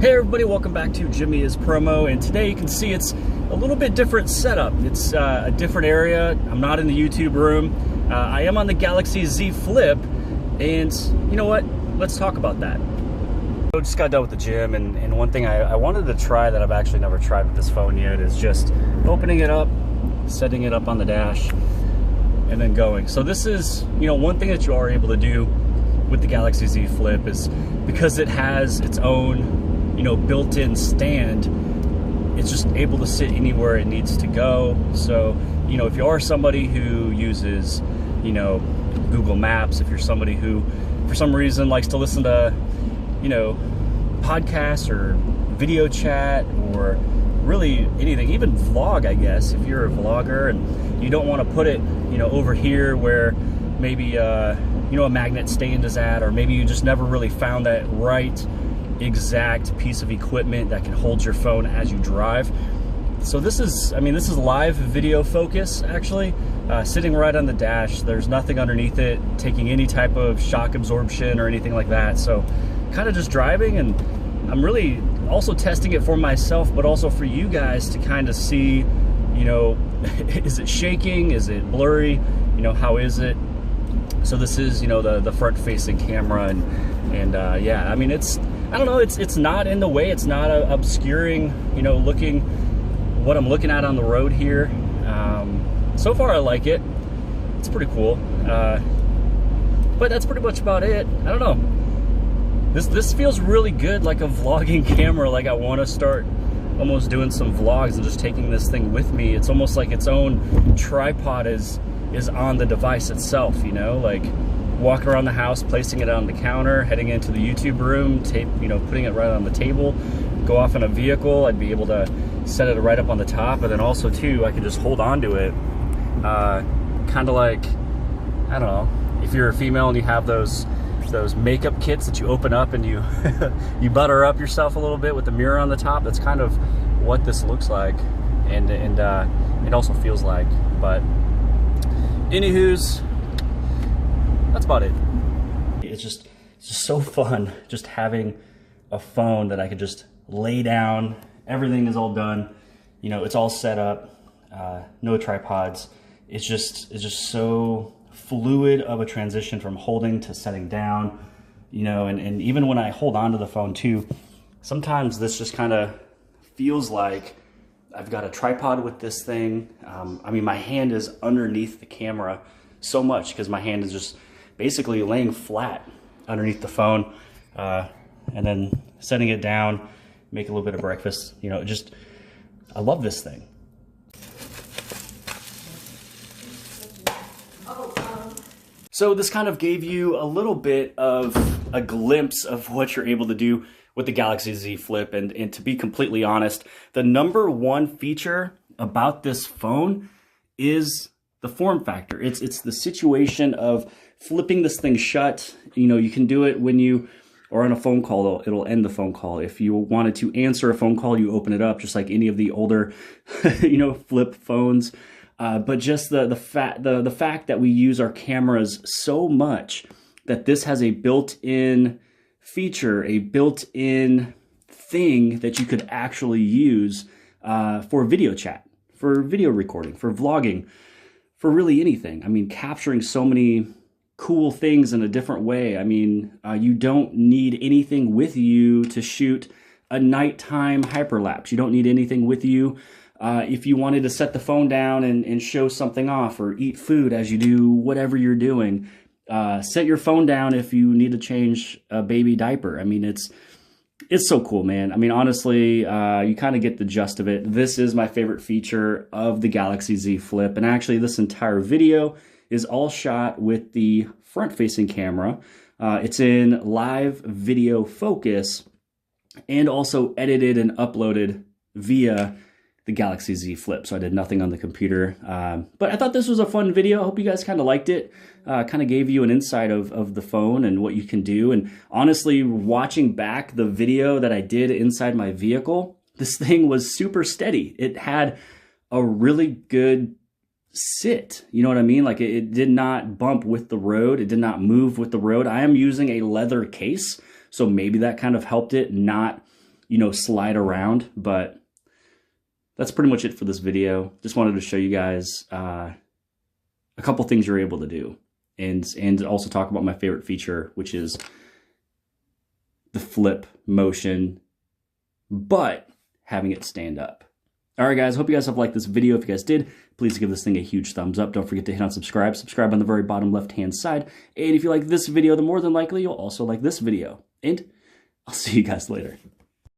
Hey everybody, welcome back to Jimmy is Promo, and today you can see it's a little bit different setup. It's a different area. I'm not in the YouTube room. I am on the Galaxy Z Flip, and you know what? Let's talk about that. I just got done with the gym, and one thing I wanted to try that I've actually never tried with this phone yet is just opening it up, setting it up on the dash, and then going. So this is, you know, one thing that you are able to do with the Galaxy Z Flip is because it has its own, you know, built-in stand, it's just able to sit anywhere it needs to go. So, you know, if you are somebody who uses, you know, Google Maps, if you're somebody who for some reason likes to listen to, you know, podcasts or video chat or really anything, even vlog, I guess, if you're a vlogger and you don't want to put it, you know, over here where maybe you know, a magnet stand is at, or maybe you just never really found that right exact piece of equipment that can hold your phone as you drive. So this is, I mean, this is live video focus actually, sitting right on the dash. There's nothing underneath it taking any type of shock absorption or anything like that. So kind of just driving, and I'm really also testing it for myself, but also for you guys to kind of see, you know, is it shaking? Is it blurry? You know, how is it? So this is, you know, the front facing camera, and yeah, I mean, it's, I don't know, it's not in the way, it's not obscuring, you know, looking what I'm looking at on the road here. So far I like it. It's pretty cool. But that's pretty much about it. I don't know. This feels really good, like a vlogging camera. Like I want to start almost doing some vlogs and just taking this thing with me. It's almost like its own tripod is on the device itself, you know, like walking around the house, placing it on the counter, heading into the YouTube room, you know, putting it right on the table, go off in a vehicle, I'd be able to set it right up on the top, and then also too, I could just hold on to it, kind of like, I don't know, if you're a female and you have those makeup kits that you open up and you you butter up yourself a little bit with the mirror on the top. That's kind of what this looks like, and it also feels like. But anywho's, that's about it. It's just so fun just having a phone that I could just lay down. Everything is all done. You know, it's all set up. No tripods. It's just so fluid of a transition from holding to setting down. You know, and even when I hold on to the phone too, sometimes this just kind of feels like I've got a tripod with this thing. I mean, my hand is underneath the camera so much because my hand is just basically laying flat underneath the phone, and then setting it down, make a little bit of breakfast. You know, just, I love this thing. So this kind of gave you a little bit of a glimpse of what you're able to do with the Galaxy Z Flip, and to be completely honest, the #1 feature about this phone is the form factor. It's the situation of flipping this thing shut. You know, you can do it when you are on a phone call, it'll end the phone call. If you wanted to answer a phone call, you open it up just like any of the older, you know, flip phones. But just the fact that we use our cameras so much that this has a built-in feature, a built-in thing that you could actually use for video chat, for video recording, for vlogging, for really anything. I mean, capturing so many cool things in a different way. I mean, you don't need anything with you to shoot a nighttime hyperlapse. You don't need anything with you if you wanted to set the phone down and show something off, or eat food as you do whatever you're doing. Set your phone down if you need to change a baby diaper. I mean, it's so cool, man. I mean, honestly, you kind of get the gist of it. This is my favorite feature of the Galaxy Z Flip, and actually this entire video is all shot with the front-facing camera. It's in live video focus and also edited and uploaded via the Galaxy Z Flip. So I did nothing on the computer. But I thought this was a fun video. I hope you guys kind of liked it. Kind of gave you an insight of the phone and what you can do. And honestly, watching back the video that I did inside my vehicle, this thing was super steady. It had a really good sit. You know what I mean? Like it did not bump with the road. It did not move with the road. I am using a leather case, so maybe that kind of helped it not you know, slide around. But that's pretty much it for this video. Just wanted to show you guys a couple things you're able to do, and also talk about my favorite feature, which is the flip motion, but having it stand up. All right, guys, hope you guys have liked this video. If you guys did, please give this thing a huge thumbs up. Don't forget to hit on subscribe. Subscribe on the very bottom left-hand side. And if you like this video, then more than likely you'll also like this video. And I'll see you guys later.